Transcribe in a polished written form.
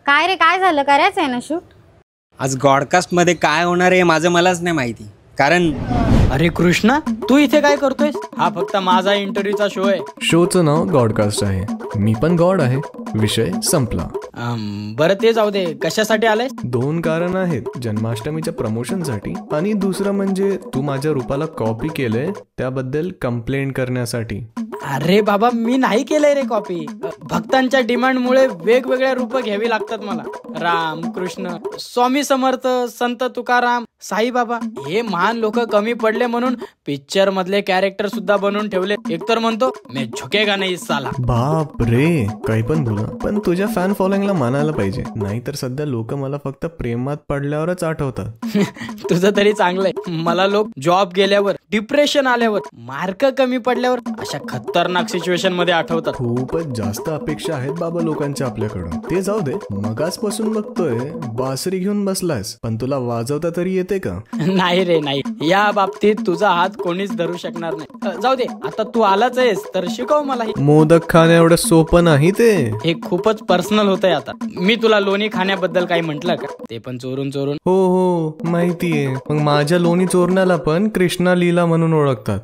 काय रे, काय झालं? करायचं आहे ना शूट? आज गॉडकास्ट मध्ये काय होणार आहे माझं मलाच नाही माहिती. कारण अरे कृष्णा, तू इथे काय करतोयस? हा फक्त माझा इंटरव्ह्यूचा शो आहे. शोचं नाव गॉडकास्ट आहे. मी पण गॉड आहे. विषय संपला. बरं ते जाऊ दे, कशासाठी आलाय? 2 कारण आहेत. जन्माष्टमीच्या प्रमोशनसाठी आणि दुसरं म्हणजे तू माझ्या रूपाला कॉपी केलंय त्याबद्दल कंप्लेंट करण्यासाठी. अरे बाबा, मी नाही केलंय रे कॉपी. भक्तांच्या डिमांडमुळे वेगवेगळ्या रूप घ्यावी लागतात मला. राम, कृष्ण, स्वामी समर्थ, संत तुकाराम, साईबाबा हे महान लोक कमी पडले म्हणून पिक्चर मधले कॅरेक्टर सुद्धा बनवून ठेवले. एकतर म्हणतो मी झुकेगा नाही साला. बाप रे, काही पण बोला, पण तुझ्या फॅन फॉलोइंगला मानायला पाहिजे. नाहीतर सध्या लोक मला फक्त प्रेमात पडल्यावरच आठवतात. तुझं तरी चांगलंय. मला लोक जॉब गेल्यावर, डिप्रेशन आल्यावर, मार्क कमी पडल्यावर अशा खतरनाक सिच्युएशन मध्ये आठवतात. खूपच जास्त अपेक्षा आहेत बाबा लोकांच्या आपल्याकडून. ते जाऊ दे, मगासपासून बघतोय बासरी घेऊन बसलास, पण तुला वाजवता तरी येते का? नाही रे नाही, या बाबतीत तुझा हात कोणीच धरू शकणार नाही. जाऊ दे, आता तू आलाच आहेस तर शिकव मला. मोदक खाणे एवढं सोपं नाही ते. हे खूपच पर्सनल होतंय. आता मी तुला लोणी खाण्याबद्दल काही म्हंटल का? ते पण चोरून चोरून. हो हो माहितीये. मग माझ्या लोणी चोरण्याला पण कृष्णा लीला म्हणून ओळखतात.